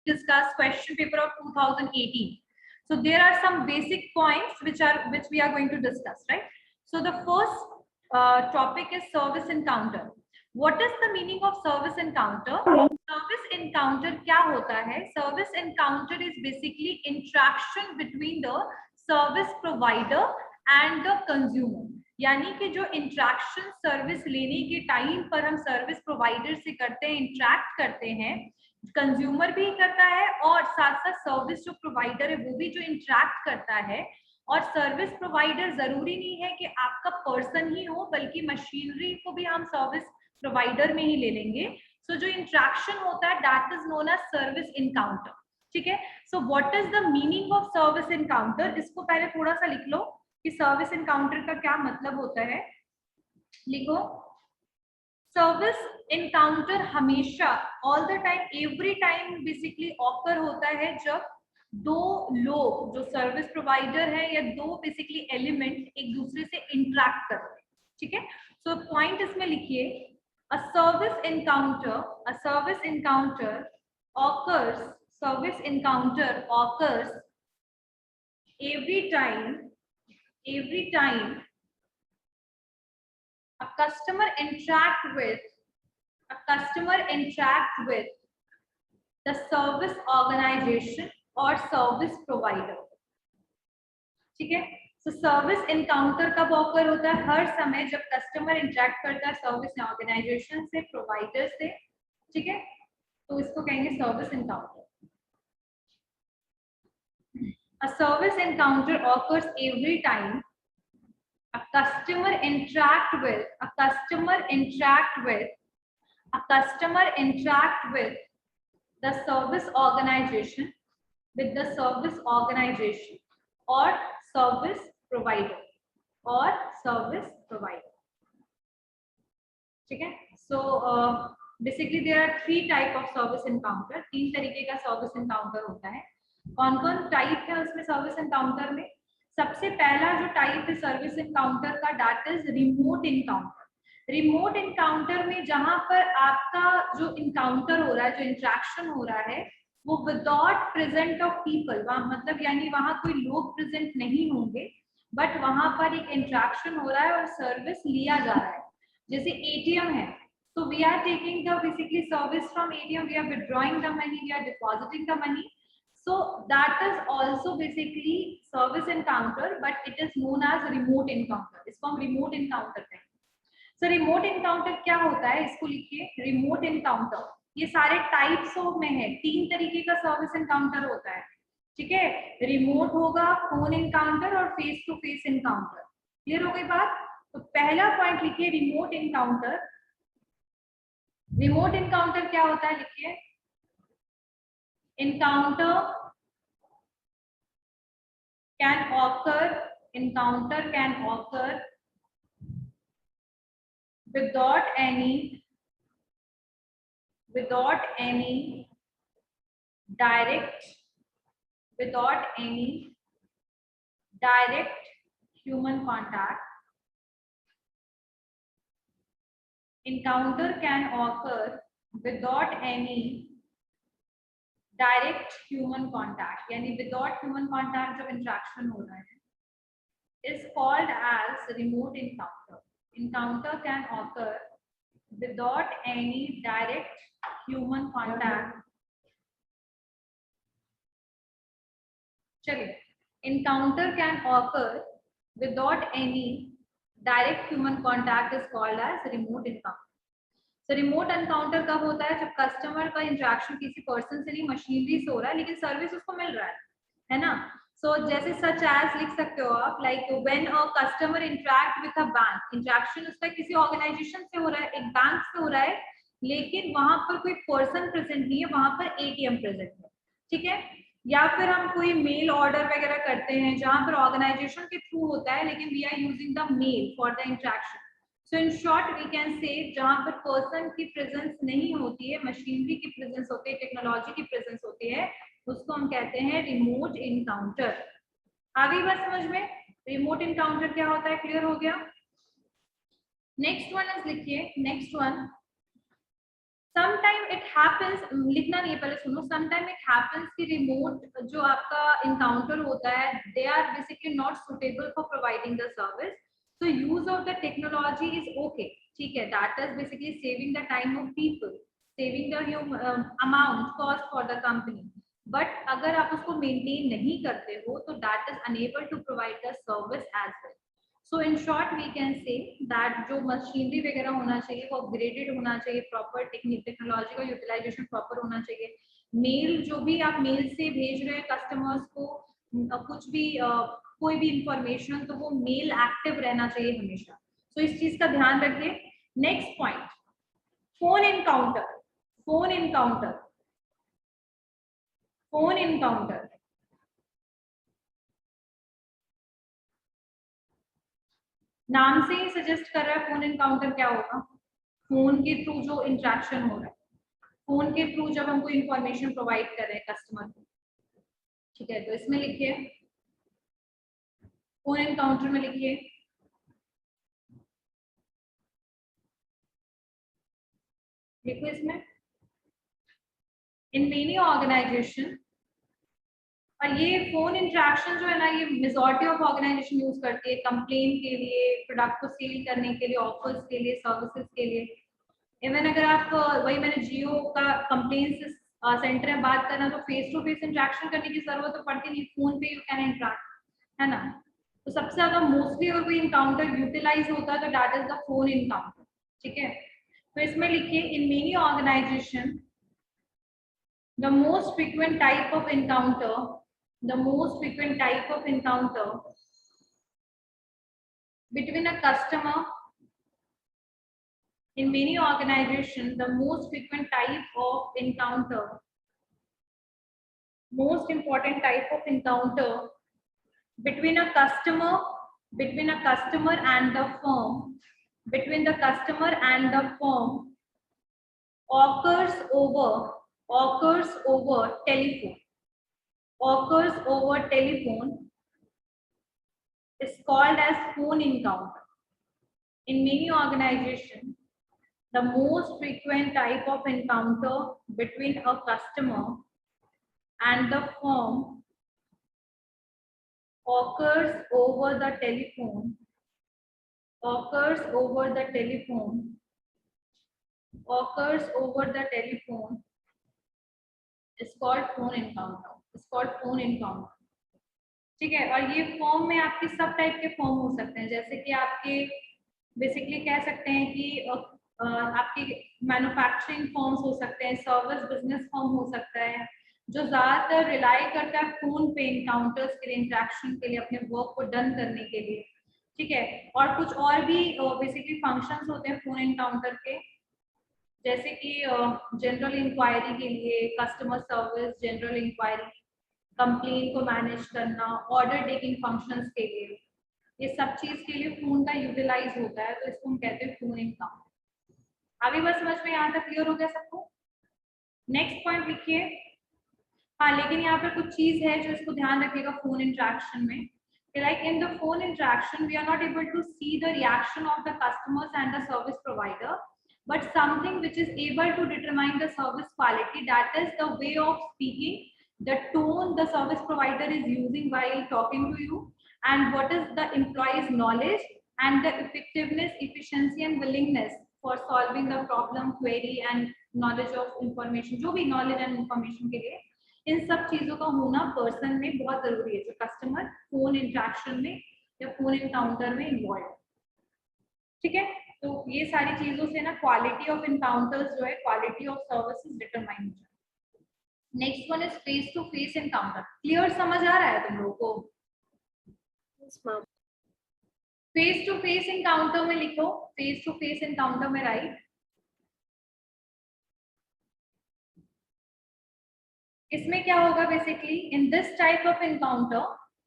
discuss question paper of 2018. So there are some basic points which we are going to discuss, right? So the first topic is service encounter. What is the meaning of service encounter? Service encounter क्या होता है? Service encounter is basically interaction between the service provider and the consumer. यानी कि जो interaction service लेने के time पर हम सर्विस प्रोवाइडर से करते हैं, इंट्रैक्ट करते हैं, कंज्यूमर भी करता है और साथ साथ सर्विस जो प्रोवाइडर है वो भी जो इंट्रैक्ट करता है। और सर्विस प्रोवाइडर जरूरी नहीं है कि आपका पर्सन ही हो, बल्कि मशीनरी को भी हम सर्विस प्रोवाइडर में ही ले लेंगे। सो जो इंट्रैक्शन होता है that is known as service encounter. ठीक है, so what is the meaning of service encounter? इसको पहले थोड़ा सा लिख लो कि सर्विस इनकाउंटर का क्या मतलब होता है। लिखो, सर्विस इनकाउंटर हमेशा all the time every time basically occur होता है जब दो लोग जो सर्विस प्रोवाइडर है या दो बेसिकली एलिमेंट एक दूसरे से इंटरेक्ट करते हैं। ठीक है, सो पॉइंट इसमें लिखिए, a service encounter occurs every time a customer interact with the service organization or service provider. ठीक है, तो सर्विस इनकाउंटर कब ऑकर होता है? हर समय जब कस्टमर इंटरेक्ट करता है सर्विस ऑर्गेनाइजेशन से, प्रोवाइडर से। ठीक है, तो इसको कहेंगे service encounter. A service encounter occurs every time a customer interact with the service organization or service provider ठीक है। So basically there are 3 type of service encounter. 3 तरीके का सर्विस एनकाउंटर होता है। कौन कौन टाइप है उसमें सर्विस एनकाउंटर में? सबसे पहला जो टाइप है सर्विस एनकाउंटर का that is remote encounter. Remote encounter में जहां पर आपका जो इनकाउंटर हो रहा है, जो इंटरेक्शन हो रहा है, वो विदाउट प्रेजेंट ऑफ पीपल, वहां मतलब यानी वहां कोई लोग प्रेजेंट नहीं होंगे, बट वहां पर एक इंटरेक्शन हो रहा है और सर्विस लिया जा रहा है। जैसे एटीएम है, तो we are taking the basically service from ATM, we are withdrawing the money, we are depositing the money, so that is also basically service encounter, but it is known as remote encounter. इसको हम remote encounter कहेंगे। So remote encounter क्या होता है, इसको लिखिए, remote encounter ये सारे टाइप्स में है। 3 तरीके का सर्विस एनकाउंटर होता है। ठीक है, रिमोट होगा, फोन एनकाउंटर और face to face encounter. Clear हो गई बात? तो पहला पॉइंट लिखिए, रिमोट एनकाउंटर। रिमोट एनकाउंटर क्या होता है, लिखिए, encounter can occur without any direct human contact. Encounter can occur without any direct human contact, यानी विदाउट ह्यूमन कॉन्टैक्ट जब इंटरेक्शन हो रहा है, is called as remote encounter. Encounter can occur without any direct human contact. चलिए, encounter can occur without any direct human contact is called as remote encounter. तो remote encounter कब होता है? जब कस्टमर का इंटरेक्शन किसी पर्सन से नहीं, मशीनरी से हो रहा है, लेकिन सर्विस उसको मिल रहा है ना। सो जैसे सच एज लिख सकते हो आप, like when a customer interact with a bank, interaction उसका किसी ऑर्गेनाइजेशन से हो रहा है, एक बैंक से हो रहा है, लेकिन वहां पर कोई पर्सन प्रेजेंट नहीं है, वहां पर एटीएम प्रेजेंट है। ठीक है, या फिर हम कोई मेल ऑर्डर वगैरह करते हैं जहां पर ऑर्गेनाइजेशन के थ्रू होता है, लेकिन we are using the mail for the interaction. So in short we can say जहां पर पर्सन की प्रेजेंस नहीं होती है, मशीनरी की प्रेजेंस होती है, टेक्नोलॉजी की प्रेजेंस होती है, उसको हम कहते हैं रिमोट एनकाउंटर। आ गई बात समझ में? रिमोट एनकाउंटर क्या होता है, क्लियर हो गया? नेक्स्ट वन इज, लिखिए next one, sometime it happens, लिखना नहीं है पहले सुनो, समटाइम इट हैपेंस कि रिमोट जो आपका इनकाउंटर होता है they are basically not suitable for providing the service, so use of the technology is okay, ठीक है, that is basically saving the time of people, saving the amount cost for the company, but अगर आप उसको maintain नहीं करते हो तो that is unable to provide the service as well. So in short we can say that जो machinery वगैरह होना चाहिए वो अपग्रेडेड होना चाहिए, प्रॉपर टेक्नोलॉजी का यूटिलाइजेशन प्रॉपर होना चाहिए, मेल जो भी आप मेल से भेज रहे हैं कस्टमर्स को कुछ भी कोई भी इंफॉर्मेशन, तो वो मेल एक्टिव रहना चाहिए हमेशा, तो इस चीज का ध्यान रखिए. Next point, phone encounter. Phone encounter, phone encounter नाम से ही सजेस्ट कर रहा है फोन एनकाउंटर क्या होगा, फोन के थ्रू जो इंटरेक्शन हो रहा है, फोन के थ्रू जब हम कोई इंफॉर्मेशन प्रोवाइड कर रहे हैं कस्टमर को, ठीक है, तो इसमें लिखिए फोन एनकाउंटर में लिखिए लिखो इसमें इन मेनी ऑर्गेनाइजेशन, और ये फोन इंटरेक्शन जो है ना ये मेजॉरिटी ऑफ ऑर्गेनाइजेशन यूज करती है कंप्लेन के लिए, प्रोडक्ट को सेल करने के लिए, ऑफर्स के लिए, सर्विसेज के लिए. इवन अगर आप वही मैंने जियो का कंप्लेन सेंटर में बात करना, तो फेस टू फेस इंटरेक्शन करने की जरूरत तो पड़ती नहीं, फोन पे यू कैन इंटरेक्ट, है ना. तो सबसे ज्यादा मोस्टली अगर कोई इनकाउंटर यूटिलाइज होता है तो that is the phone encounter, ठीक है. तो इसमें लिखिए in many organization the most frequent type of encounter, the most frequent type of encounter between a customer, in many organizations the most frequent type of encounter, most important type of encounter between a customer, between a customer and the firm, between the customer and the firm occurs over telephone, occurs over telephone is called as phone encounter. In many organizations, the most frequent type of encounter between a customer and the firm occurs over the telephone, occurs over the telephone, occurs over the telephone is called phone encounter, is called phone encounter. ठीक है, और ये form में आपके सब type के form हो सकते हैं, जैसे कि आपके बेसिकली कह सकते हैं कि आपके मैन्युफैक्चरिंग फॉर्म्स हो सकते हैं, सर्विस बिजनेस फॉर्म हो सकता है, जो ज्यादातर रिलाई करता है फोन पे एनकाउंटर्स के लिए, इंटरेक्शन के लिए, अपने वर्क को डन करने के लिए, ठीक है. और कुछ और भी बेसिकली फंक्शंस होते हैं फोन एनकाउंटर के, जैसे कि जनरल इंक्वायरी के लिए, customer service, general inquiry, complain को मैनेज करना, ऑर्डर टेकिंग फंक्शंस के लिए, ये सब चीज के लिए फोन का यूटिलाइज होता है, तो इसको हम कहते हैं फोन एनकाउंटर. अभी बस समझ में यहाँ तक क्लियर हो गया सबको. नेक्स्ट पॉइंट लिखिए. हाँ, लेकिन यहाँ पे कुछ चीज है जो इसको ध्यान रखिएगा फोन इंटरेक्शन में, like in the phone interaction we are not able to see the reaction of the customers and the service provider, but something which is able to determine the service quality, that is the way of speaking, the tone the service provider is using while talking to you, and what is the employee's knowledge and the effectiveness, efficiency and willingness for solving the problem, query and knowledge of information, जो भी knowledge and information के लिए, इन सब चीजों का होना person में बहुत जरूरी है, जो कस्टमर फोन इंटरेक्शन में या फोन एनकाउंटर में इन्वॉल्व, ठीक है. तो ये सारी चीजों से ना क्वालिटी ऑफ एनकाउंटर्स जो है, क्वालिटी ऑफ सर्विसेज डिटरमाइन हो जाए. Next one is face to face encounter. Clear समझ आ रहा है तुम लोगों को? फेस टू फेस एनकाउंटर में लिखो, फेस टू फेस एनकाउंटर में राइट. इसमें क्या होगा basically, in this type of encounter,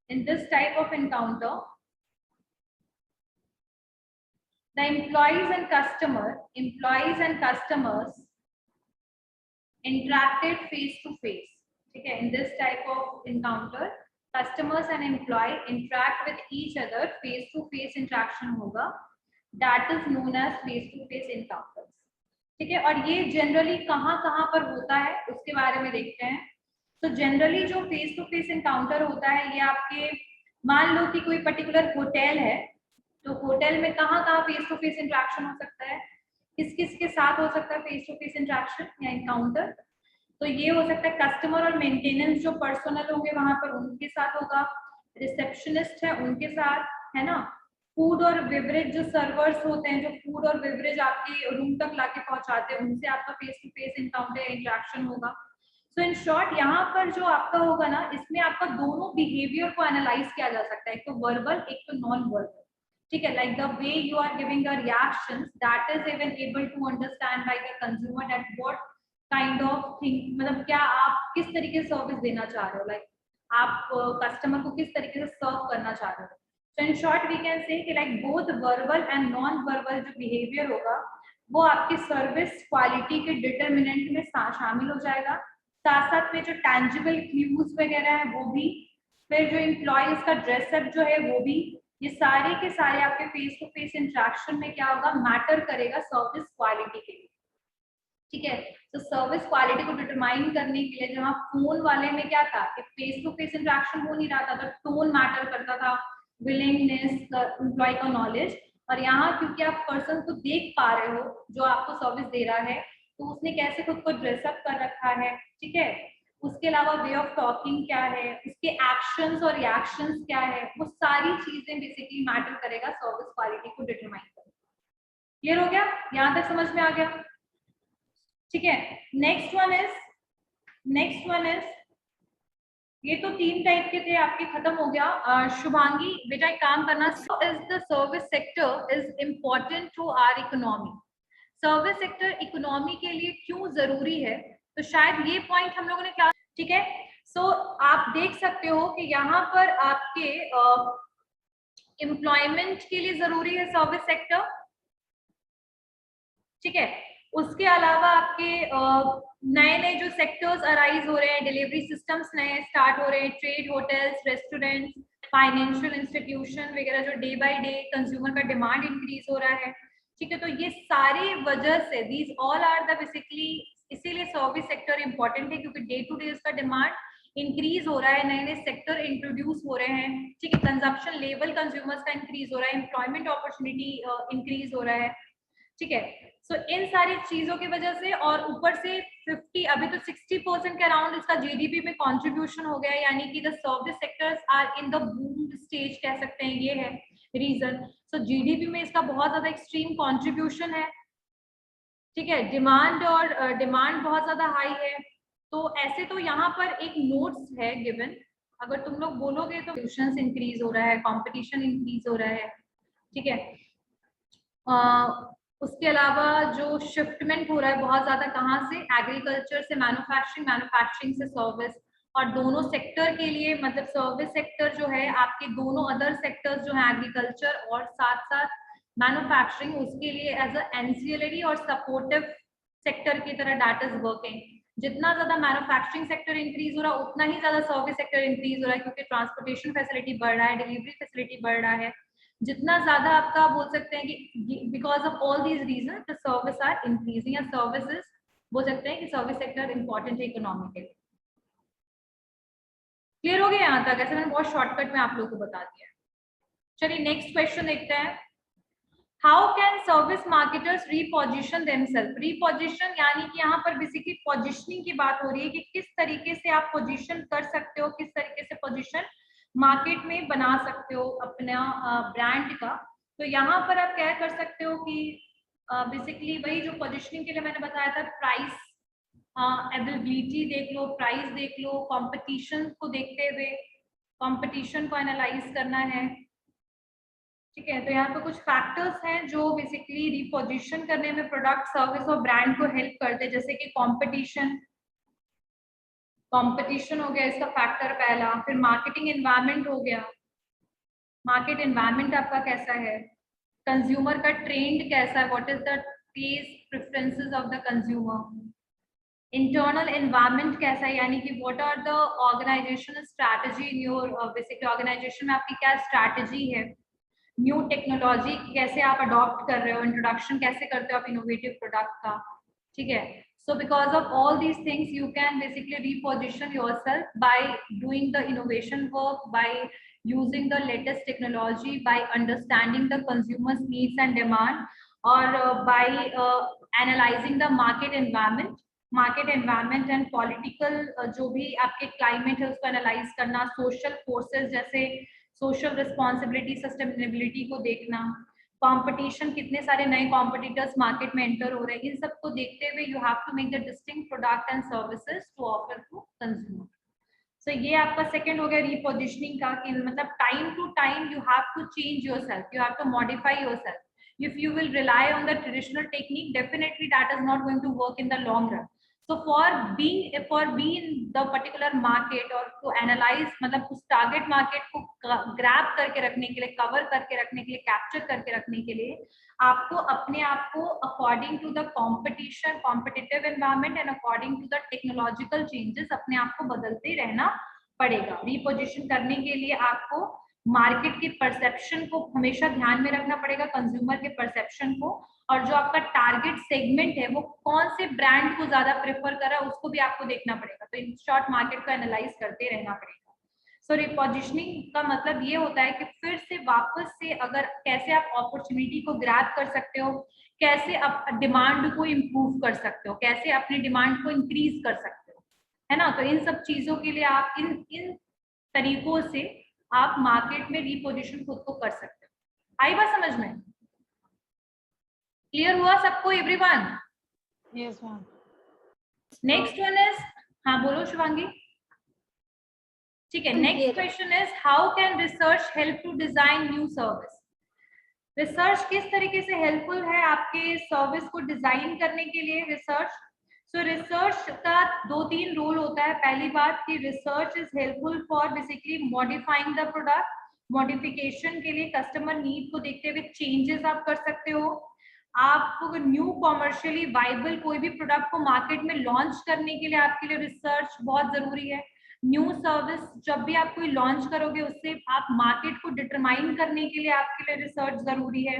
in this type of encounter the employees and customers interacted face to face, ठीक है. in this type of encounter customers and employee interact with each other, face to face interaction होगा, that is known as face to face encounters, ठीक है। और ये generally कहाँ कहाँ पर होता है उसके बारे में देखते हैं। तो जनरली जो फेस टू फेस एनकाउंटर होता है ये आपके, मान लो कि कोई पर्टिकुलर होटल है, तो होटल में कहाँ कहाँ फेस टू फेस इंटरेक्शन हो सकता है, किस किस के साथ हो सकता है फेस टू फेस इंटरेक्शन या एनकाउंटर। तो ये हो सकता है कस्टमर और मेंटेनेंस जो पर्सनल होंगे वहां पर उनके साथ होगा, रिसेप्शनिस्ट है उनके साथ, है ना। फूड और बेवरेज जो सर्वर्स होते हैं, जो फूड और बेवरेज आपके रूम तक लाके पहुंचाते हैं, उनसे आपका face to face encounter interaction होगा। सो इन शॉर्ट यहाँ पर जो आपका होगा ना, इसमें आपका दोनों बिहेवियर को एनालाइज किया जा सकता है, एक तो वर्बल एक तो नॉन वर्बल। ठीक है, like the way you are giving the reactions that is even able to understand by the consumer that what kind of thing, मतलब क्या आप किस तरीके से सर्विस देना चाह रहे हो, लाइक आप कस्टमर को किस तरीके से सर्व करना चाह रहे हो। So in short we can say कि like both verbal and non verbal जो बिहेवियर होगा वो आपकी सर्विस क्वालिटी के डिटरमिनेंट में शामिल हो जाएगा। साथ साथ में जो टैंजिबल क्लूज वगैरह है वो भी, फिर जो एम्प्लॉयज का ड्रेसअप जो है वो भी, ये सारे के सारे आपके फेस टू फेस इंटरेक्शन में क्या होगा, मैटर करेगा सर्विस क्वालिटी के लिए। ठीक है, तो सर्विस क्वालिटी को डिटरमाइन करने के लिए जहाँ फोन वाले में क्या था कि फेस टू फेस इंटरेक्शन हो नहीं रहा था, तो टोन मैटर करता था, विलिंगनेस, एम्प्लॉय का नॉलेज। और यहाँ क्योंकि आप पर्सन को देख पा रहे हो जो आपको सर्विस दे रहा है, तो उसने कैसे खुद को ड्रेसअप कर रखा है, ठीक है, उसके अलावा वे ऑफ टॉकिंग क्या है, उसके एक्शंस और रिएक्शंस क्या है, वो सारी चीजें बेसिकली मैटर करेगा सर्विस क्वालिटी को डिटरमाइन करने। क्लियर हो गया, यहाँ तक समझ में आ गया? ठीक है, नेक्स्ट वन इज ये तो 3 टाइप के थे आपके, खत्म हो गया। शुभांगी बेटा एक काम करना, is the service sector is important to our economy. Service sector economy के लिए क्यों जरूरी है, तो शायद ये पॉइंट हम लोगों ने क्लास, ठीक है। सो आप देख सकते हो कि यहाँ पर आपके एम्प्लॉयमेंट के लिए जरूरी है सर्विस सेक्टर, ठीक है। उसके अलावा आपके नए नए जो सेक्टर्स अराइज हो रहे हैं, डिलीवरी सिस्टम्स नए स्टार्ट हो रहे हैं, trade, hotels, restaurants, financial institution वगैरह, जो डे बाय डे कंज्यूमर का डिमांड इंक्रीज हो रहा है, ठीक है। तो ये सारी वजह से these all are the basically, इसीलिए सर्विस सेक्टर इंपॉर्टेंट है, क्योंकि डे टू डे उसका डिमांड इंक्रीज हो रहा है, नए नए सेक्टर इंट्रोड्यूस हो रहे हैं, ठीक है, कंजप्शन लेवल कंज्यूमर्स का इंक्रीज हो रहा है, एम्प्लॉयमेंट अपॉर्चुनिटी इंक्रीज हो रहा है, ठीक है। सो इन सारी चीजों की वजह से, और ऊपर से 50 अभी तो 60% के अराउंड इसका जीडीपी में कंट्रीब्यूशन हो गया, यानी कि the service sectors are in the boom stage, कह सकते हैं, ये है रीजन। सो जीडीपी में इसका बहुत ज्यादा एक्सट्रीम कंट्रीब्यूशन है, ठीक है। डिमांड बहुत ज्यादा हाई है। तो ऐसे तो यहाँ पर एक नोट्स है गिवन, अगर तुम लोग बोलोगे तो इंक्रीज हो रहा है, कॉम्पिटिशन इंक्रीज हो रहा है, ठीक है। उसके अलावा जो शिफ्टमेंट हो रहा है बहुत ज्यादा, कहाँ से, एग्रीकल्चर से मैन्युफैक्चरिंग, मैन्युफैक्चरिंग से सर्विस, और दोनों सेक्टर के लिए, मतलब सर्विस सेक्टर जो है आपके, दोनों अदर सेक्टर्स जो है एग्रीकल्चर और साथ साथ मैन्युफैक्चरिंग, उसके लिए एज अ एंसिलरी और सपोर्टिव सेक्टर की तरह दैट इज वर्किंग। जितना ज्यादा मैन्युफैक्चरिंग सेक्टर इंक्रीज हो रहा है उतना ही ज्यादा सर्विस सेक्टर इंक्रीज हो रहा है, क्योंकि ट्रांसपोर्टेशन फैसिलिटी बढ़ रहा है, डिलीवरी फैसिलिटी बढ़ रहा है। जितना ज्यादा आपका बोल सकते हैं कि because of all these reason the service are increasing, या सर्विसेज बोल सकते हैं कि सर्विस सेक्टर इंपॉर्टेंट है इकोनॉमी के लिए। क्लियर हो गया यहाँ तक? ऐसे मैंने बहुत शॉर्टकट में आप लोगों को बता दिया। चलिए नेक्स्ट क्वेश्चन देखते हैं। How can service marketers reposition themself? Reposition यानी कि यहाँ पर बेसिकली पोजिशनिंग की बात हो रही है कि किस तरीके से आप पोजिशन कर सकते हो, किस तरीके से पोजिशन मार्केट में बना सकते हो अपना ब्रांड का। तो यहाँ पर आप क्या कर सकते हो कि बेसिकली वही जो पोजिशनिंग के लिए मैंने बताया था, प्राइस अवेलेबिलिटी देख लो, प्राइस देख लो, कंपटीशन को देखते हुए कंपटीशन को एनालाइज करना है, ठीक है। तो यहाँ पे कुछ फैक्टर्स हैं जो बेसिकली रिपोजिशन करने में प्रोडक्ट, सर्विस और ब्रांड को हेल्प करते हैं, जैसे कि कंपटीशन हो गया इसका फैक्टर पहला, फिर मार्केटिंग एनवायरनमेंट हो गया, मार्केट एनवायरनमेंट आपका कैसा है, कंज्यूमर का ट्रेंड कैसा है, what is the taste preferences of the consumer, internal environment कैसा है, यानी कि what are the organizational strategy in your, basically organization में आपकी क्या स्ट्रैटेजी है, न्यू टेक्नोलॉजी कैसे आप अडॉप्ट कर रहे हो, इंट्रोडक्शन कैसे करते हो आप इनोवेटिव प्रोडक्ट का, ठीक है. So because of all these things, you can basically reposition yourself by doing the innovation work, by using the latest technology, by understanding the consumers needs and demand, or by analyzing the market environment and political जो भी आपके climate है उसको analyze करना, social forces जैसे social responsibility, sustainability को देखना, competition, कितने सारे नए कॉम्पिटिटर्स मार्केट में एंटर हो रहे हैं, इन सबको देखते हुए you have to make the distinct product and services to offer to consumer. So ये आपका सेकंड हो गया रीपोजिशनिंग का, कि मतलब time to time you have to change yourself, you have to modify yourself. If you will rely on the traditional technique, definitely that is not going to work in the long run. So for being in the particular market or to analyze, मतलब उस target market को grab करके रखने के लिए, cover करके रखने के लिए, capture करके रखने के लिए आपको अपने आप को according to the competition, competitive environment and according to the technological changes अपने आप को बदलते रहना पड़ेगा. Reposition करने के लिए आपको मार्केट के परसेप्शन को हमेशा ध्यान में रखना पड़ेगा, कंज्यूमर के परसेप्शन को, और जो आपका टारगेट सेगमेंट है वो कौन से ब्रांड को ज्यादा प्रेफर कर रहा है उसको भी आपको देखना पड़ेगा. तो इन शॉर्ट मार्केट को एनालाइज करते रहना पड़ेगा. सो रिपोजिशनिंग का मतलब ये होता है कि फिर से वापस से अगर कैसे आप अपॉर्चुनिटी को ग्रैब कर सकते हो, कैसे आप डिमांड को इम्प्रूव कर सकते हो, कैसे अपनी डिमांड को इंक्रीज कर सकते हो, है ना. तो इन सब चीजों के लिए आप इन तरीकों से आप मार्केट में रिपोजिशन खुद को कर सकते हो. आई बात समझ में? क्लियर हुआ सबको everyone? Yes ma'am. Next one is, हाँ बोलो शिवांगी. ठीक है, next question is how can research help to design new service. Research किस तरीके से हेल्पफुल है आपके सर्विस को डिजाइन करने के लिए. रिसर्च, सो रिसर्च का 2-3 रोल होता है. पहली बात कि research is helpful for basically modifying the product. Modification के लिए कस्टमर नीड को देखते हुए चेंजेस आप कर सकते हो. आप न्यू कॉमर्शियली वाइबल कोई भी प्रोडक्ट को मार्केट में लॉन्च करने के लिए आपके लिए रिसर्च बहुत जरूरी है. न्यू सर्विस जब भी आप कोई लॉन्च करोगे उससे आप मार्केट को डिटरमाइन करने के लिए आपके लिए रिसर्च जरूरी है.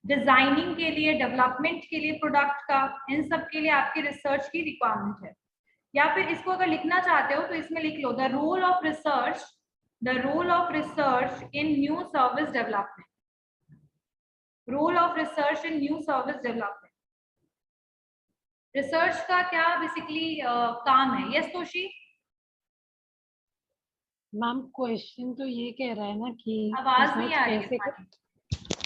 डिजाइनिंग के लिए, डेवलपमेंट के लिए प्रोडक्ट का, इन सब के लिए आपकी रिसर्च की रिक्वायरमेंट है. या फिर इसको अगर लिखना चाहते हो तो इसमें लिख लो the role of research in new service development. Role of research in new service development. Research का क्या बेसिकली काम है. यस तोशी? मैम क्वेश्चन तो ये कह रहा है ना कि आवाज नहीं आ रही है.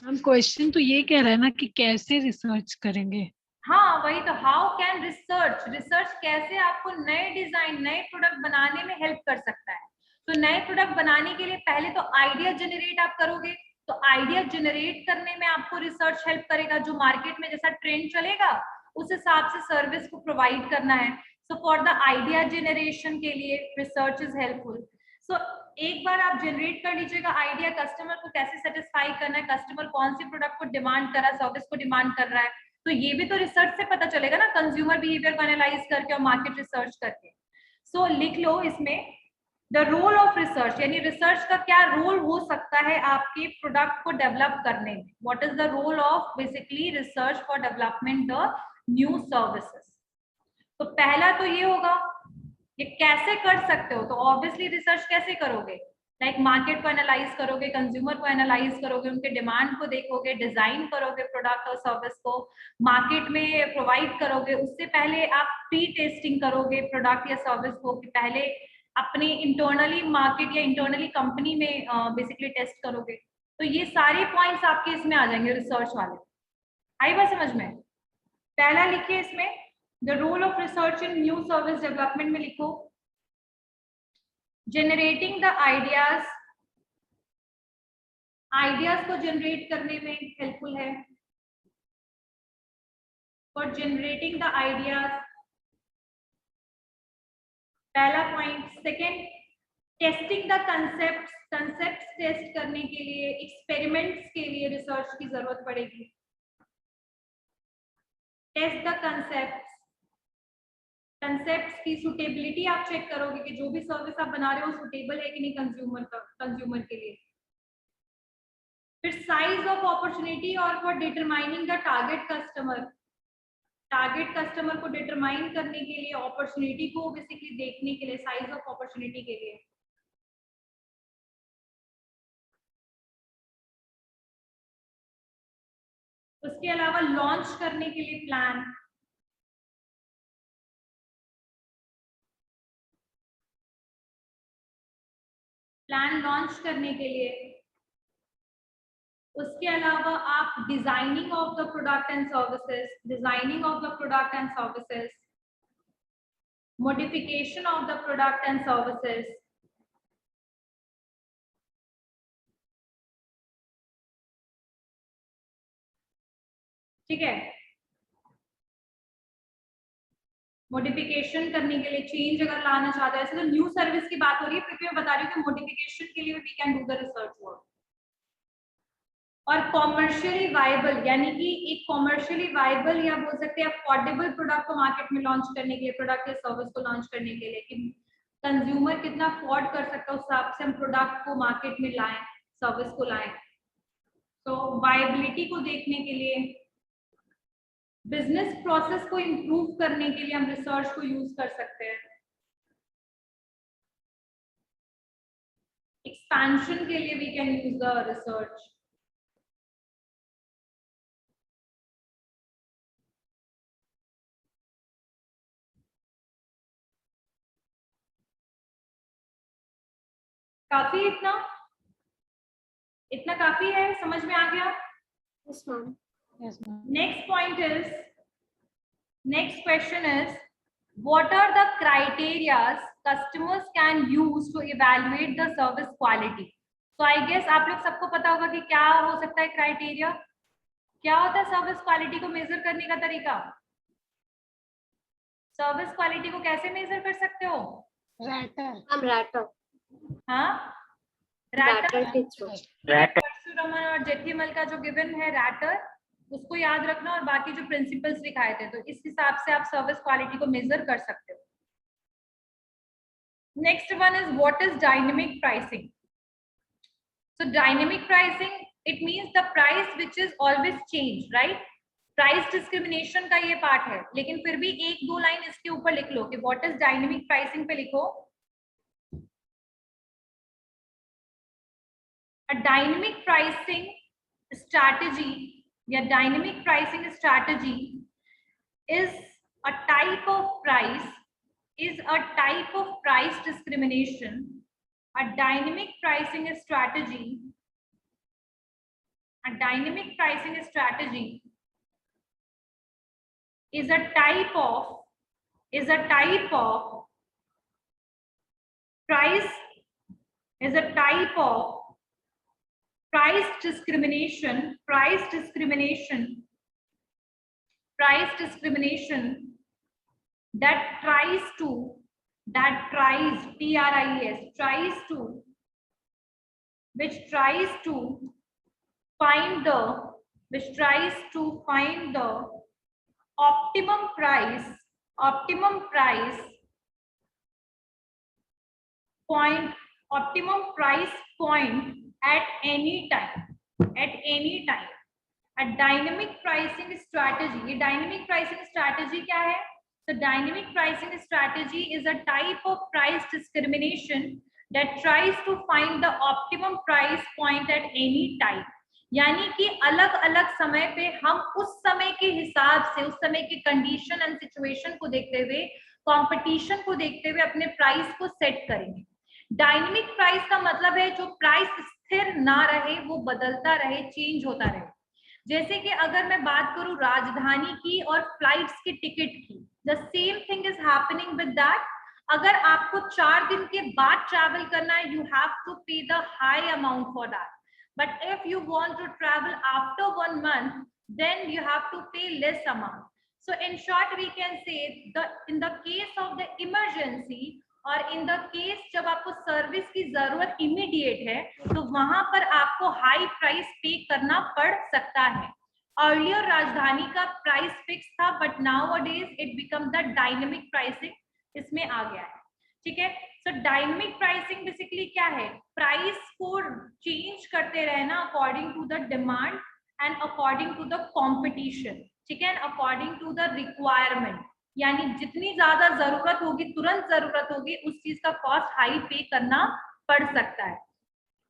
मैम क्वेश्चन तो ये कह रहा है ना कि कैसे रिसर्च करेंगे. हाँ वही तो, हाउ कैन रिसर्च कैसे आपको नए डिजाइन, नए प्रोडक्ट बनाने में हेल्प कर सकता है. तो नए प्रोडक्ट बनाने के लिए पहले तो आइडिया जनरेट आप करोगे. तो आइडिया जनरेट करने में आपको रिसर्च हेल्प करेगा. जो मार्केट में जैसा ट्रेंड चलेगा उस हिसाब से सर्विस को प्रोवाइड करना है. So for the idea generation के लिए रिसर्च इज हेल्पफुल. सो एक बार आप जनरेट कर लीजिएगा आइडिया, कस्टमर को कैसे सेटिस्फाई करना है, कस्टमर कौन सी प्रोडक्ट को डिमांड कर रहा है, सर्विस को डिमांड कर रहा है, तो ये भी तो रिसर्च से पता चलेगा ना, कंज्यूमर बिहेवियर को एनालाइज करके और मार्केट रिसर्च करके. सो लिख लो इसमें द रोल ऑफ रिसर्च, यानी रिसर्च का क्या रोल हो सकता है आपके प्रोडक्ट को डेवलप करने में. What is the role of basically research for development the new services. तो पहला तो ये होगा ये कैसे कर सकते हो. तो ऑब्वियसली रिसर्च कैसे करोगे, लाइक मार्केट को एनालाइज करोगे, कंज्यूमर को एनालाइज करोगे, उनके डिमांड को देखोगे, डिजाइन करोगे प्रोडक्ट और सर्विस को, मार्केट में प्रोवाइड करोगे. उससे पहले आप प्री टेस्टिंग करोगे प्रोडक्ट या सर्विस को, कि पहले अपने इंटरनली मार्केट या इंटरनली कंपनी में बेसिकली टेस्ट करोगे. तो ये सारे पॉइंट्स आपके इसमें आ जाएंगे रिसर्च वाले. आई बात समझ में? पहला लिखिए इसमें the role of research in new service development में लिखो जनरेटिंग द आइडियाज को जनरेट करने में हेल्पफुल है. फॉर जनरेटिंग द आइडियाज, पहला point. Second, testing the concept test करने के लिए, एक्सपेरिमेंट्स के लिए रिसर्च की जरूरत पड़ेगी. टेस्ट द कंसेप्ट्स की सुटेबिलिटी आप चेक करोगे कि जो भी सर्विस आप बना रहे हो सुटेबल है कि नहीं कंज्यूमर के लिए. फिर साइज ऑफ अपॉर्चुनिटी और for determining the target customer. Target customer को डिटरमाइन करने के लिए, अपॉर्चुनिटी को बेसिकली देखने के लिए, साइज ऑफ अपॉर्चुनिटी के लिए। उसके अलावा लॉन्च करने के लिए प्लान, लॉन्च करने के लिए। उसके अलावा आप designing of the product and services, designing of the product and services, modification of the product and services, ठीक है। मॉडिफिकेशन करने के लिए, चेंज अगर लाना चाहता है, ऐसे तो न्यू सर्विस की बात हो रही है, फिर मैं बता रही हूँ कि मॉडिफिकेशन के लिए we can do the research work. और कॉमर्शियली वायबल, यानी कि एक कॉमर्शियली वायबल या बोल सकते हैं अफोर्डेबल प्रोडक्ट को मार्केट में लॉन्च करने के लिए, प्रोडक्ट या सर्विस को लॉन्च करने के लिए कि कंज्यूमर कितना अफोर्ड कर सकता है, उस हिसाब से हम प्रोडक्ट को मार्केट में लाएं, सर्विस को लाएं। तो वायबिलिटी को देखने के लिए, बिजनेस प्रोसेस को इंप्रूव करने के लिए हम रिसर्च को यूज कर सकते हैं। एक्सपेंशन के लिए we can use the research. काफी इतना इतना काफी है, समझ में आ गया? Yes, ma'am. Yes, ma'am. Next question is, what are the criteria customers can use to evaluate the service quality? So I guess आप लोग सबको पता होगा कि क्या हो सकता है क्राइटेरिया, क्या होता है सर्विस क्वालिटी को मेजर करने का तरीका। सर्विस क्वालिटी को कैसे मेजर कर सकते हो? Ratter. I'm ratter. हाँ, Ratter के through. परशुरामन और जेठीमल का जो गिवन है रैटर, उसको याद रखना और बाकी जो प्रिंसिपल्स दिखाए थे, तो इस हिसाब से आप सर्विस क्वालिटी को मेजर कर सकते हो। Next one is what is dynamic pricing. So dynamic pricing, it means the price which is always change, right. Price discrimination का ये पार्ट है, लेकिन फिर भी एक दो लाइन इसके ऊपर लिख लो कि व्हाट इज डायनेमिक प्राइसिंग पे लिखो। A dynamic pricing strategy या dynamic pricing strategy is a type of price discrimination. A dynamic pricing strategy is a type of price discrimination that tries to find the optimum price point at any time. A dynamic pricing strategy, ये dynamic pricing strategy क्या है? So dynamic pricing strategy is a type of price discrimination that tries to find the optimum price point at any time. यानी कि अलग अलग समय पे हम उस समय के हिसाब से, उस समय के कंडीशन एंड सिचुएशन को देखते हुए, कंपटीशन को देखते हुए अपने प्राइस को सेट करेंगे। डायनेमिक प्राइस का मतलब है जो प्राइस स्थिर ना रहे, वो बदलता रहे, चेंज होता रहे। जैसे कि अगर मैं बात करूं राजधानी की और फ्लाइट्स की टिकट की, the same thing is happening with that. अगर आपको 4 दिन के बाद ट्रैवल करना है, you have to pay the high amount for that, but if you want to travel after 1 month, then you have to pay less amount. So in short we can say in the case of the emergency और in the case जब आपको service की जरूरत immediate है, तो वहां पर आपको हाई प्राइस पे करना पड़ सकता है। अर्लियर राजधानी का प्राइस फिक्स था, but now days it become the dynamic pricing, इसमें आ गया है। ठीक है, सो डायनेमिक प्राइसिंग बेसिकली क्या है? प्राइस को चेंज करते रहना according to the demand and according to the competition. ठीक है, अकॉर्डिंग टू द रिक्वायरमेंट, यानी जितनी ज्यादा जरूरत होगी, तुरंत जरूरत होगी, उस चीज का कॉस्ट हाई पे करना पड़ सकता है।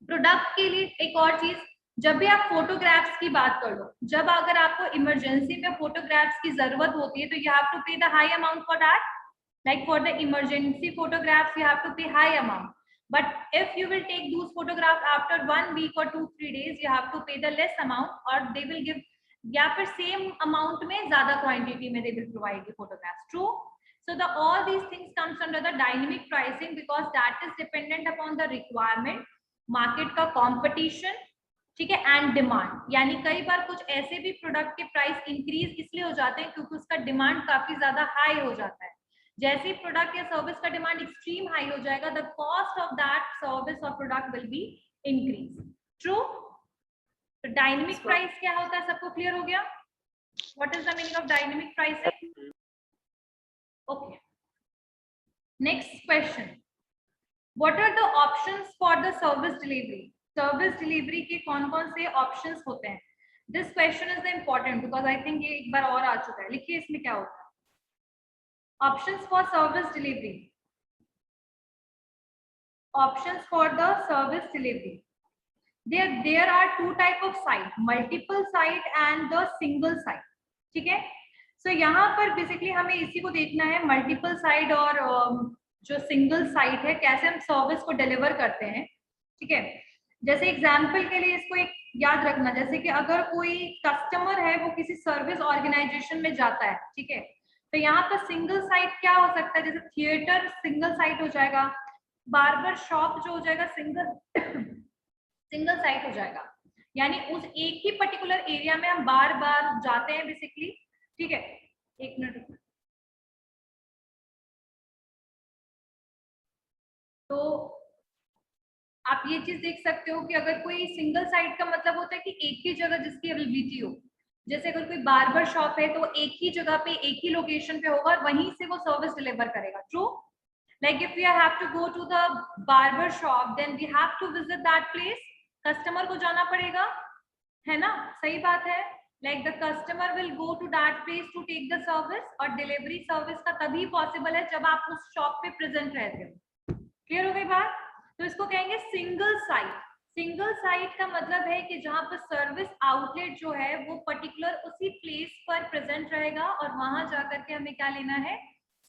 प्रोडक्ट के लिए एक और चीज, जब भी आप फोटोग्राफ्स की बात कर लो, जब अगर आपको इमरजेंसी में फोटोग्राफ्स की जरूरत होती है तो you have to pay the high amount for that, like for the emergency photographs you have to pay high amount, but if you will take those photographs after 1 week or 2-3 days you have to pay the less amount, or they will give, या फिर same amount में ज्यादा quantity में they will provide the photographs. True. So the all these things comes under the dynamic pricing because that is dependent upon the requirement, market का competition, ठीक है, and demand, यानी कई बार कुछ ऐसे भी प्रोडक्ट के प्राइस इंक्रीज इसलिए हो जाते हैं क्योंकि उसका डिमांड काफी ज्यादा हाई हो जाता है। जैसे ही प्रोडक्ट या सर्विस का डिमांड एक्सट्रीम हाई हो जाएगा, the cost of that service और product will be increase. True. तो डायनेमिक प्राइस क्या होता है, सबको क्लियर हो गया? What is the meaning of dynamic pricing? Okay, next question, what are the options for the service delivery? Service delivery के कौन कौन से ऑप्शंस होते हैं? This question is the important because I think ये एक बार और आ चुका है। लिखिए इसमें क्या होता है। Options for service delivery. Options for the service delivery. There are two type of site, multiple site and the single site. ठीक है, so यहाँ पर बेसिकली हमें इसी को देखना है, मल्टीपल साइट और जो सिंगल साइट है, कैसे हम सर्विस को डिलीवर करते हैं। ठीक है, जैसे एग्जाम्पल के लिए इसको एक याद रखना, जैसे कि अगर कोई कस्टमर है वो किसी सर्विस ऑर्गेनाइजेशन में जाता है, ठीक है, तो यहाँ पर सिंगल साइट क्या हो सकता है, जैसे थिएटर सिंगल साइट हो जाएगा, बार्बर शॉप जो हो जाएगा सिंगल साइट हो जाएगा, यानी उस एक ही पर्टिकुलर एरिया में हम बार बार जाते हैं बेसिकली। ठीक है, एक मिनट। तो आप ये चीज देख सकते हो कि अगर कोई सिंगल साइट का मतलब होता है कि एक ही जगह जिसकी अवेलेबिलिटी हो, जैसे अगर कोई बार्बर शॉप है तो एक ही जगह पे एक ही लोकेशन पे होगा और वहीं से वो सर्विस डिलीवर करेगा। True. Like if we have to go to the barber shop then we have to visit that place, customer को जाना पड़ेगा, है ना, सही बात है। Like the customer will go to that place to take the service, और delivery service का तभी पॉसिबल है जब आप उस शॉप पे प्रेजेंट रहते हो। क्लियर हो गई बात? तो इसको कहेंगे सिंगल साइट। सिंगल साइट का मतलब है कि जहां पर सर्विस आउटलेट जो है वो पर्टिकुलर उसी प्लेस पर प्रेजेंट रहेगा और वहां जाकर के हमें क्या लेना है,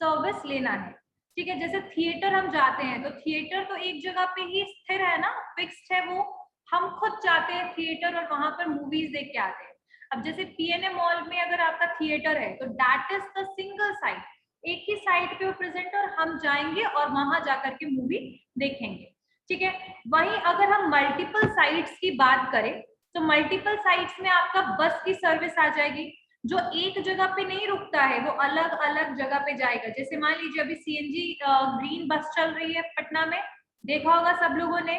सर्विस लेना है। ठीक है, जैसे थिएटर हम जाते हैं तो थिएटर तो एक जगह पे ही स्थिर है ना, फिक्स्ड है वो, हम खुद जाते हैं थिएटर और वहां पर मूवीज देख के आते हैं। अब जैसे पीएनए मॉल में अगर आपका थिएटर है तो that is the single site, एक ही साइट पे वो प्रेजेंट और हम जाएंगे और वहां जाकर के मूवी देखेंगे। ठीक है, वहीं अगर हम मल्टीपल साइट्स की बात करें तो मल्टीपल साइट्स में आपका बस की सर्विस आ जाएगी, जो एक जगह पे नहीं रुकता है, वो अलग अलग जगह पे जाएगा। जैसे मान लीजिए अभी सीएनजी ग्रीन बस चल रही है पटना में, देखा होगा सब लोगों ने,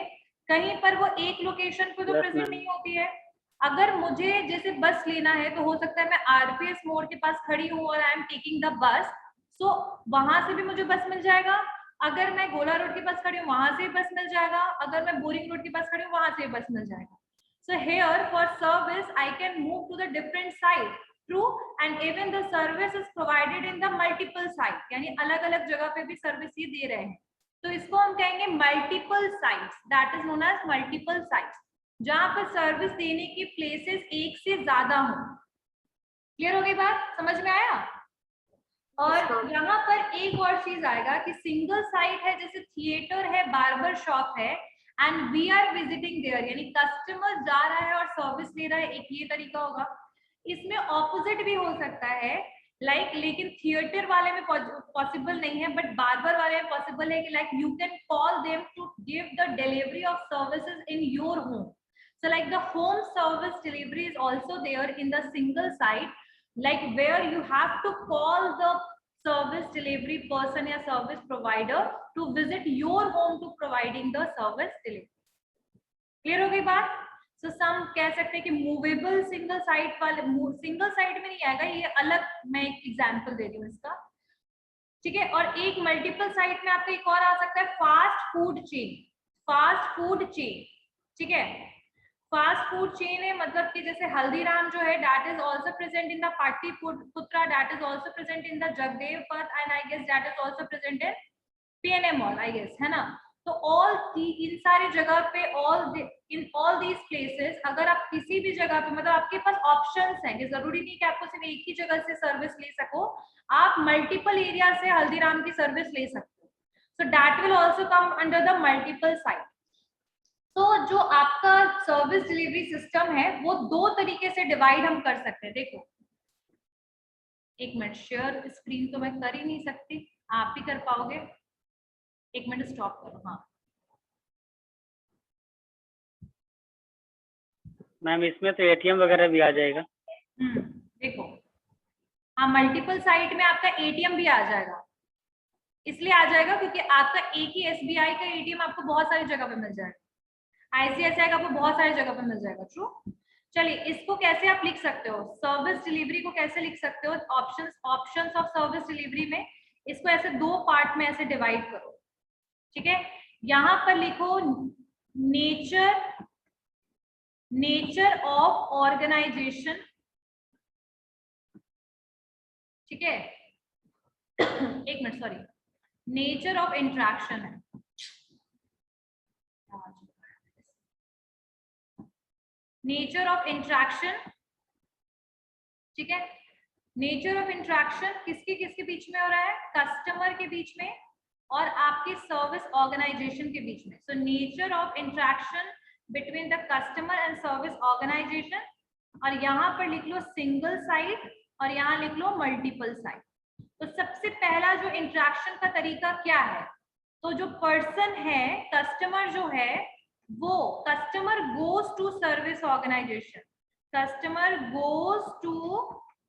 कहीं पर वो एक लोकेशन पे तो प्रेजेंट नहीं होती है। अगर मुझे जैसे बस लेना है तो हो सकता है मैं आरपीएस मोड़ के पास खड़ी हूँ और I am taking the bus, सो वहां से भी मुझे बस मिल जाएगा। अगर मैं गोला रोड के पास खड़ी हूँ वहां से बस मिल जाएगा, अगर मैं बोरिंग रोड के पास खड़ी हूँ वहां से बस मिल जाएगा। So hair for service I can move to the different site. True. And even the service is provided in the multiple site, यानी अलग अलग जगह पे भी सर्विस ये दे रहे हैं, तो इसको हम कहेंगे multiple sites, that is known as multiple sites, जहां पर सर्विस देने की प्लेसेस एक से ज्यादा हो। क्लियर हो गई बात, समझ में आया? और यहाँ पर एक और चीज आएगा कि सिंगल साइट है, जैसे थिएटर है, बार्बर शॉप है, and we are visiting there, यानी कस्टमर जा रहा है और सर्विस ले रहा है, एक ये तरीका होगा। इसमें ऑपोजिट भी हो सकता है, लाइक लेकिन थिएटर वाले में पॉसिबल नहीं है, बट बार्बर वाले में पॉसिबल है कि like you can call them to give the delivery of services in your home. So like the home service delivery is also there in the single site, like where you have to call the service delivery person या service provider to visit your home to providing the service delivery. Clear हो गई बात? So some कह सकते हैं कि movable single site वाले, single site में नहीं आएगा, ये अलग मैं एक एग्जाम्पल दे रही हूँ इसका। ठीक है, और एक मल्टीपल साइट में आपका एक और आ सकता है fast food chain. Fast food chain, ठीक है, फास्ट फूड चेन है मतलब कि जैसे हल्दीराम जो है that is also present in the Pataliputra, that is also present in the Jagdev Path and I guess that is also present in PNA mall I guess, है ना। तो इन सारी जगह पे इन ऑल दीज प्लेसेस अगर आप किसी भी जगह पे मतलब आपके पास ऑप्शंस हैं कि जरूरी नहीं कि आपको सिर्फ एक ही जगह से सर्विस ले सको, आप मल्टीपल एरिया से हल्दीराम की सर्विस ले सकते हो। So that will also come under the multiple site. तो जो आपका सर्विस डिलीवरी सिस्टम है वो दो तरीके से डिवाइड हम कर सकते हैं। देखो एक मिनट, शेयर स्क्रीन तो मैं कर ही नहीं सकती, आप ही कर पाओगे। एक मिनट स्टॉप करो। हाँ मैम इसमें तो एटीएम वगैरह भी आ जाएगा। देखो हाँ मल्टीपल साइट में आपका एटीएम भी आ जाएगा, इसलिए आ जाएगा क्योंकि आपका एक ही एसबीआई का एटीएम आपको बहुत सारी जगह पे मिल जाएगा, आईसीआईसीआई का आपको बहुत सारी जगह पे मिल जाएगा। ट्रू। चलिए इसको कैसे आप लिख सकते हो, सर्विस डिलीवरी को कैसे लिख सकते हो, ऑप्शंस ऑफ सर्विस डिलीवरी में इसको ऐसे दो पार्ट में ऐसे डिवाइड करो। ठीक है, यहां पर लिखो नेचर ऑफ ऑर्गेनाइजेशन। ठीक है एक minute sorry, nature of interaction है, नेचर ऑफ इंटरेक्शन। ठीक है, नेचर ऑफ इंटरेक्शन किसके बीच में हो रहा है, कस्टमर के बीच में और आपके सर्विस ऑर्गेनाइजेशन के बीच में। So nature of interaction between the customer and service organization, और यहाँ पर लिख लो सिंगल साइट और यहाँ लिख लो मल्टीपल साइट। तो सबसे पहला जो इंटरेक्शन का तरीका क्या है, तो जो पर्सन है कस्टमर जो है वो customer goes to service organization, customer goes to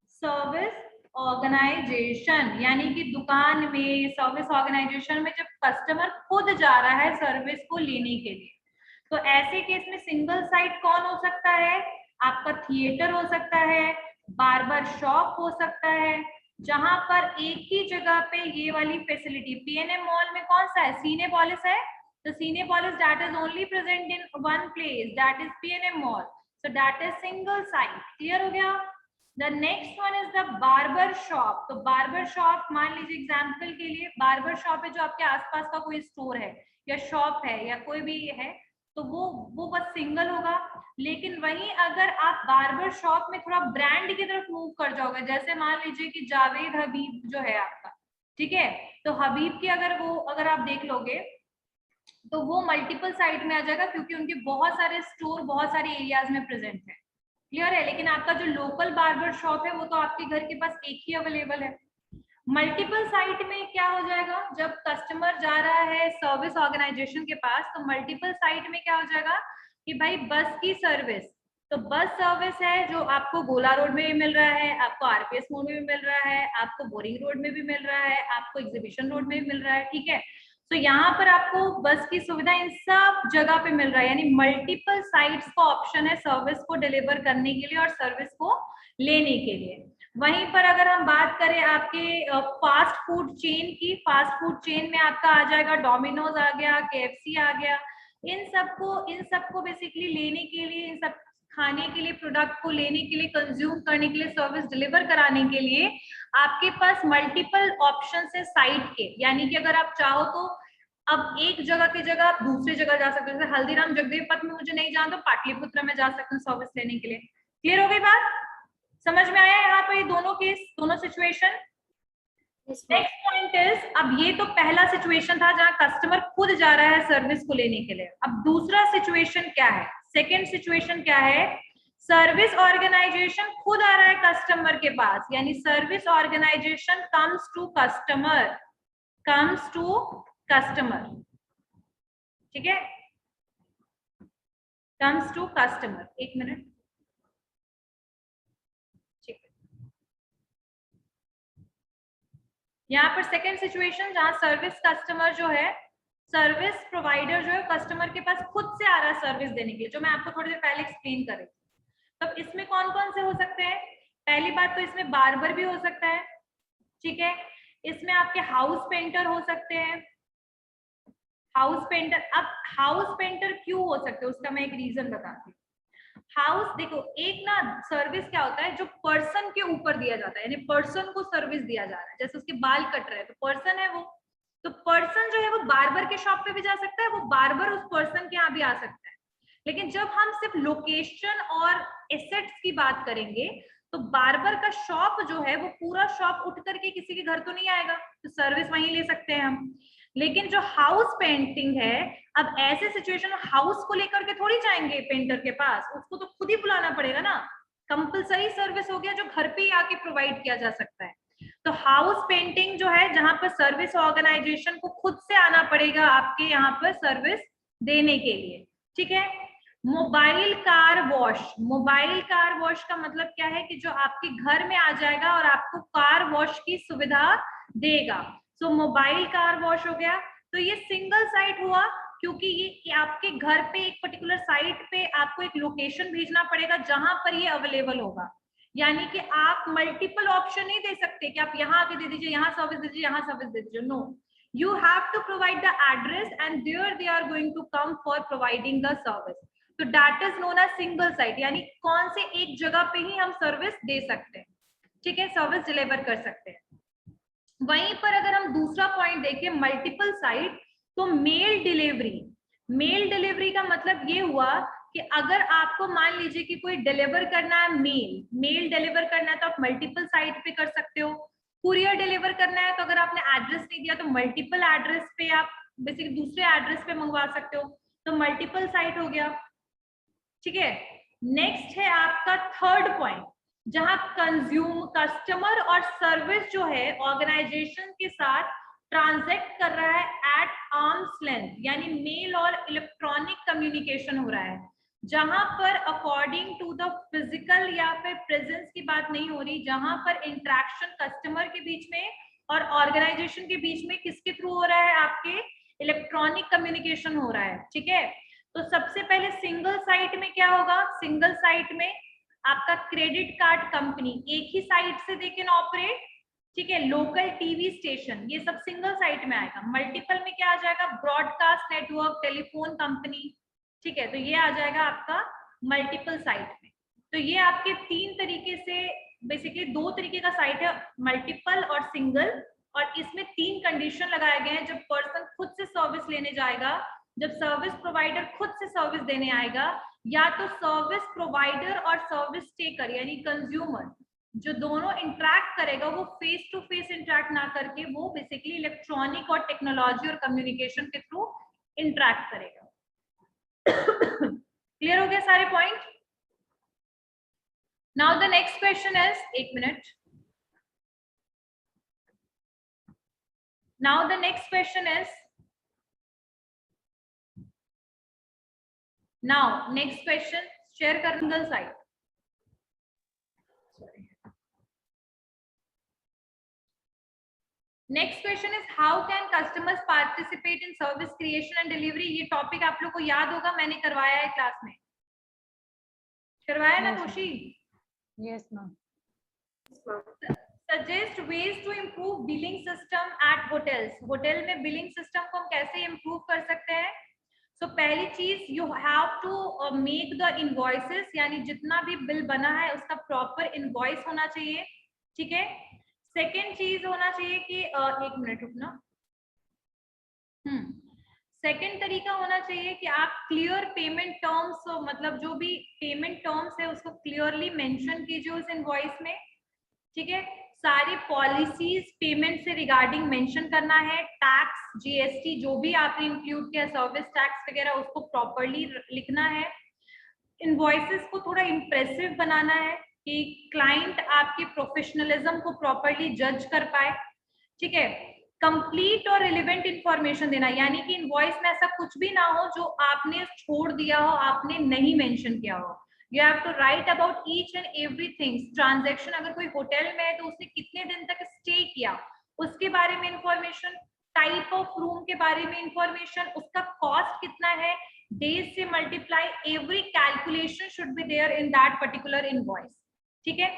service organization, यानी कि दुकान में सर्विस ऑर्गेनाइजेशन में जब कस्टमर खुद जा रहा है सर्विस को लेने के लिए। तो ऐसे केस में सिंगल साइट कौन हो सकता है, आपका थिएटर हो सकता है, बार्बर शॉप हो सकता है, जहां पर एक ही जगह पे ये वाली फैसिलिटी, पीएनए मॉल में कौन सा है, सिनेपोलिस है, तो Cinepolis that is only present in one place that is PNA mall, so that is single site. Clear हो गया। The next one is the barber shop. तो बार्बर शॉप मान लीजिए एग्जाम्पल के लिए बार्बर शॉप है जो आपके आसपास का कोई स्टोर है या शॉप है या कोई भी है, तो वो बस सिंगल होगा। लेकिन वहीं अगर आप बार्बर शॉप में थोड़ा ब्रांड की तरफ मूव कर जाओगे, जैसे मान लीजिए कि जावेद हबीब जो है आपका, ठीक है, तो हबीब की अगर आप देख लोगे तो वो मल्टीपल साइट में आ जाएगा क्योंकि उनके बहुत सारे स्टोर बहुत सारे एरियाज में प्रेजेंट है। क्लियर है। लेकिन आपका जो लोकल बार्बर शॉप है वो तो आपके घर के पास एक ही अवेलेबल है। मल्टीपल साइट में क्या हो जाएगा, जब कस्टमर जा रहा है सर्विस ऑर्गेनाइजेशन के पास, तो मल्टीपल साइट में क्या हो जाएगा कि भाई बस की सर्विस, तो बस सर्विस है जो आपको गोला रोड में भी मिल रहा है, आपको आरपीएस मोड़ में भी मिल रहा है, आपको बोरिंग रोड में भी मिल रहा है, आपको एग्जीबिशन रोड में भी मिल रहा है। ठीक है, तो यहाँ पर आपको बस की सुविधा इन सब जगह पे मिल रहा है, यानी मल्टीपल साइट्स का ऑप्शन है सर्विस को डिलीवर करने के लिए और सर्विस को लेने के लिए। वहीं पर अगर हम बात करें आपके फास्ट फूड चेन की, फास्ट फूड चेन में आपका आ जाएगा डोमिनोज आ गया, केएफसी आ गया, इन सबको बेसिकली लेने के लिए, इन सब खाने के लिए, प्रोडक्ट को लेने के लिए, कंज्यूम करने के लिए, सर्विस डिलीवर कराने के लिए आपके पास मल्टीपल ऑप्शन है साइट के। यानी कि अगर आप चाहो तो अब एक जगह की जगह आप दूसरी जगह जा सकते हो, जैसे हल्दीराम जगदेव पथ में मुझे नहीं जाना तो पाटलिपुत्र में जा सकते हैं सर्विस लेने के लिए। क्लियर हो गई बात, समझ में आया यहाँ पर ये दोनों केस, दोनों सिचुएशन। नेक्स्ट पॉइंट इज, अब ये तो पहला सिचुएशन था जहां कस्टमर खुद जा रहा है सर्विस को लेने के लिए। अब दूसरा सिचुएशन क्या है, सेकेंड सिचुएशन क्या है, सर्विस ऑर्गेनाइजेशन खुद आ रहा है कस्टमर के पास, यानी service organization comes to customer, ठीक है, कम्स टू कस्टमर। एक मिनट, ठीक है, यहाँ पर सेकेंड सिचुएशन जहां सर्विस कस्टमर जो है, सर्विस प्रोवाइडर जो है कस्टमर के पास खुद से आ रहा है सर्विस देने के लिए, जो मैं आपको थोड़ी देर पहले एक्सप्लेन कर रही थी। तब इसमें कौन कौन से हो सकते हैं, पहली बात तो इसमें बार्बर भी हो सकता है, ठीक है, इसमें आपके हाउस पेंटर हो सकते हैं, हाउस पेंटर। अब हाउस पेंटर क्यों हो सकते हैं उसका मैं एक रीजन बताती हूँ। हाउस, देखो एक ना सर्विस क्या होता है जो पर्सन के ऊपर दिया जाता है, यानी पर्सन को सर्विस दिया जा रहा है, जैसे उसके बाल कट रहे हैं तो पर्सन है वो, तो पर्सन जो है वो बार्बर के शॉप पे भी जा सकता है, वो बार्बर उस पर्सन के यहाँ भी आ सकता है। लेकिन जब हम सिर्फ लोकेशन और एसेट्स की बात करेंगे तो बार्बर का शॉप जो है वो पूरा शॉप उठ करके किसी के घर तो नहीं आएगा, तो सर्विस वहीं ले सकते हैं हम। लेकिन जो हाउस पेंटिंग है, अब ऐसे सिचुएशन में हाउस को लेकर के थोड़ी जाएंगे पेंटर के पास, उसको तो खुद ही बुलाना पड़ेगा ना। कंपलसरी सर्विस हो गया जो घर पे ही आके प्रोवाइड किया जा सकता है। तो हाउस पेंटिंग जो है जहां पर सर्विस ऑर्गेनाइजेशन को खुद से आना पड़ेगा आपके यहाँ पर सर्विस देने के लिए, ठीक है। Mobile car wash, mobile car wash का मतलब क्या है कि जो आपके घर में आ जाएगा और आपको कार वॉश की सुविधा देगा। सो मोबाइल कार वॉश हो गया। तो ये सिंगल साइट हुआ क्योंकि ये आपके घर पे एक पर्टिकुलर साइट पे आपको एक लोकेशन भेजना पड़ेगा जहां पर ये अवेलेबल होगा, यानी कि आप मल्टीपल ऑप्शन नहीं दे सकते कि आप यहाँ आके दे दीजिए, यहाँ सर्विस दे दीजिए, यहाँ सर्विस दे दीजिए। No, you have to provide the address and there they are going to come for providing the service. तो that is known as single site, यानी कौन से एक जगह पे ही हम सर्विस दे सकते हैं, ठीक है, सर्विस डिलीवर कर सकते हैं। वहीं पर अगर हम दूसरा पॉइंट देखें मल्टीपल साइट, तो मेल डिलीवरी, मेल डिलीवरी का मतलब ये हुआ कि अगर आपको मान लीजिए कि कोई डिलीवर करना है, मेल डिलीवर करना है तो आप मल्टीपल साइट पे कर सकते हो। कुरियर डिलीवर करना है तो अगर आपने एड्रेस नहीं दिया तो मल्टीपल एड्रेस पे आप बेसिकली दूसरे एड्रेस पे मंगवा सकते हो, तो मल्टीपल साइट हो गया, ठीक है। नेक्स्ट है आपका थर्ड पॉइंट, जहां कस्टमर और सर्विस जो है ऑर्गेनाइजेशन के साथ ट्रांजैक्ट कर रहा है एट आर्म्स लेंथ, यानी मेल और इलेक्ट्रॉनिक कम्युनिकेशन हो रहा है, जहां पर अकॉर्डिंग टू द फिजिकल या फिर प्रेजेंस की बात नहीं हो रही, जहां पर इंटरेक्शन कस्टमर के बीच में और ऑर्गेनाइजेशन के बीच में किसके थ्रू हो रहा है, आपके इलेक्ट्रॉनिक कम्युनिकेशन हो रहा है, ठीक है। तो सबसे पहले सिंगल साइट में क्या होगा, सिंगल साइट में आपका क्रेडिट कार्ड कंपनी एक ही साइट से दे कैन ऑपरेट, ठीक है। लोकल टीवी स्टेशन, ये सब सिंगल साइट में आएगा। मल्टीपल में क्या आ जाएगा, ब्रॉडकास्ट नेटवर्क, टेलीफोन कंपनी, ठीक है, तो ये आ जाएगा आपका मल्टीपल साइट में। तो ये आपके तीन तरीके से, बेसिकली दो तरीके का साइट है, मल्टीपल और सिंगल, और इसमें तीन कंडीशन लगाए गए हैं। जब पर्सन खुद से सर्विस लेने जाएगा, जब सर्विस प्रोवाइडर खुद से सर्विस देने आएगा, या तो सर्विस प्रोवाइडर और सर्विस टेकर यानी कंज्यूमर जो दोनों इंटरेक्ट करेगा वो फेस टू फेस इंटरेक्ट ना करके वो बेसिकली इलेक्ट्रॉनिक और टेक्नोलॉजी और कम्युनिकेशन के थ्रू इंटरेक्ट करेगा। क्लियर हो गया सारे point? Now the next question is, एक minute, now the next question is, now next question, share कर single site. Next question is how can customers participate in service creation and delivery. ये topic आप लोग को याद होगा, मैंने करवाया है क्लास में, करवाया ना Khushi? Yes ma'am. Suggest ways to improve billing system at hotels. Hotel में बिलिंग सिस्टम को हम कैसे इम्प्रूव कर सकते हैं? तो पहली चीज, you have to make the invoices, यानी जितना भी बिल बना है उसका प्रॉपर इनवॉइस होना चाहिए, ठीक है। सेकेंड चीज होना चाहिए कि एक मिनट रुकना, सेकेंड तरीका होना चाहिए कि आप क्लियर पेमेंट टर्म्स, मतलब जो भी पेमेंट टर्म्स है उसको क्लियरली मेंशन कीजिए उस इनवॉइस में, ठीक है। सारी पॉलिसीज पेमेंट से रिगार्डिंग मेंशन करना है, टैक्स, जीएसटी जो भी आपने इंक्लूड किया, सर्विस टैक्स वगैरह, उसको प्रॉपर्ली लिखना है। इनवॉइसेस को थोड़ा इंप्रेसिव बनाना है कि क्लाइंट आपके प्रोफेशनलिज्म को प्रॉपर्ली जज कर पाए, ठीक है। कंप्लीट और रिलेवेंट इंफॉर्मेशन देना, यानी कि इनवॉइस में ऐसा कुछ भी ना हो जो आपने छोड़ दिया हो, आपने नहीं मेंशन किया हो। You have to write about each and everything. Transaction अगर कोई होटल में है तो उसने कितने दिन तक स्टे किया उसके बारे में इंफॉर्मेशन, टाइप ऑफ रूम के बारे में इंफॉर्मेशन, उसका कॉस्ट कितना है, डेज से multiply, every calculation should be there in that particular invoice, ठीक है।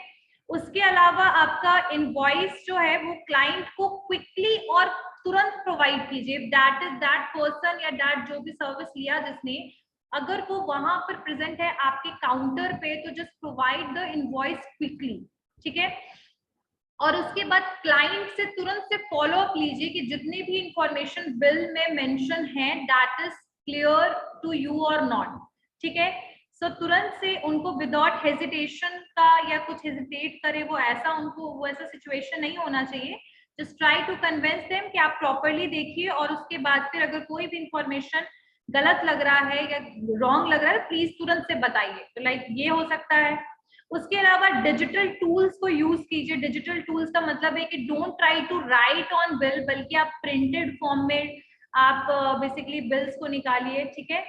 उसके अलावा आपका इनवॉइस जो है वो क्लाइंट को क्विकली और तुरंत प्रोवाइड कीजिए, दैट इज दैट पर्सन या दैट जो भी सर्विस लिया जिसने, अगर वो वहां पर प्रेजेंट है आपके काउंटर पे तो just provide the invoice quickly, ठीक है। और उसके बाद क्लाइंट से तुरंत से फॉलो अप लीजिए कि जितनी भी इंफॉर्मेशन बिल में मेंशन है that is clear to you और नॉट, ठीक है। सो तुरंत से उनको विदाउट हेजिटेशन का या कुछ हेजिटेट करे वो ऐसा उनको वो ऐसा सिचुएशन नहीं होना चाहिए। Just try to convince them कि आप प्रॉपरली देखिए और उसके बाद फिर अगर कोई भी इंफॉर्मेशन गलत लग रहा है या रॉन्ग लग रहा है प्लीज तुरंत से बताइए। तो लाइक ये हो सकता है। उसके अलावा डिजिटल टूल्स को यूज कीजिए। डिजिटल टूल्स का मतलब है कि don't try to write on bill, बल्कि आप प्रिंटेड फॉर्म में आप बेसिकली बिल्स को निकालिए, ठीक है।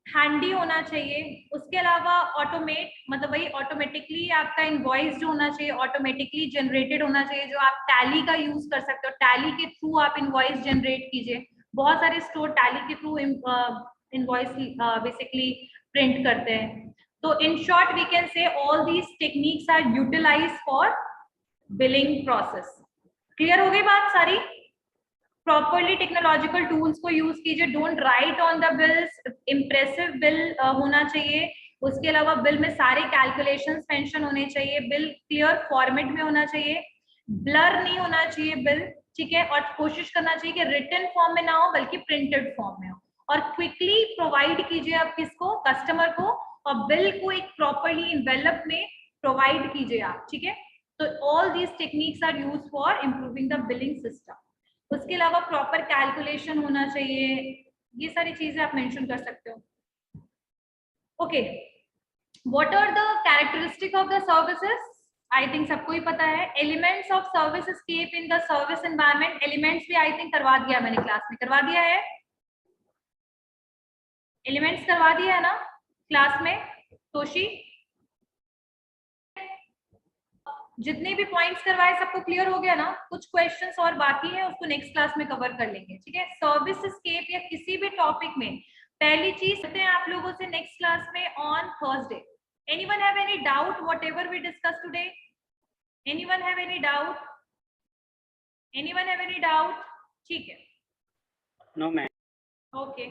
हैंडी होना चाहिए। उसके अलावा ऑटोमेट मतलब वही ऑटोमेटिकली आपका इनवॉइस जो होना चाहिए ऑटोमेटिकली जनरेटेड होना चाहिए, जो आप टैली का यूज कर सकते हो। टैली के थ्रू आप इनवॉइस जनरेट कीजिए। बहुत सारे स्टोर टैली के थ्रू इनवॉइस बेसिकली प्रिंट करते हैं। तो in short we can say all these techniques are utilized for billing process. Clear हो गई बात सारी? प्रॉपरली टेक्नोलॉजिकल टूल्स को यूज कीजिए। Don't write on the bills. Impressive bill होना चाहिए। उसके अलावा बिल में सारे कैलकुलेशंस मेंशन होने चाहिए। बिल क्लियर फॉर्मेट में होना चाहिए। ब्लर नहीं होना चाहिए बिल, ठीक है। और कोशिश करना चाहिए कि रिटन फॉर्म में ना हो बल्कि प्रिंटेड फॉर्म में हो। और क्विकली प्रोवाइड कीजिए आप किसको, कस्टमर को, और बिल को एक प्रॉपरली इन्वेलप में प्रोवाइड कीजिए आप, ठीक है। तो all these techniques are use for improving the billing system. उसके अलावा प्रॉपर कैलकुलेशन होना चाहिए। ये सारी चीजें आप मेंशन कर सकते हो। Okay, what are the characteristic of the services? I think सबको ही पता है। Elements of service scape in the service environment. Elements भी आई थिंक करवा दिया मैंने क्लास में, करवा दिया है? एलिमेंट्स करवा दिया है ना क्लास में? तोशी, जितने भी पॉइंट्स करवाए सबको क्लियर हो गया ना? कुछ क्वेश्चंस और बाकी है, उसको नेक्स्ट क्लास में कवर कर लेंगे, ठीक है। सर्विस स्केप या किसी भी टॉपिक में पहली चीज करते हैं आप लोगों से नेक्स्ट क्लास में on Thursday. Anyone have any doubt whatever we discuss today? Anyone have any doubt? Anyone have any doubt? ठीक है, नो मैम। ओके।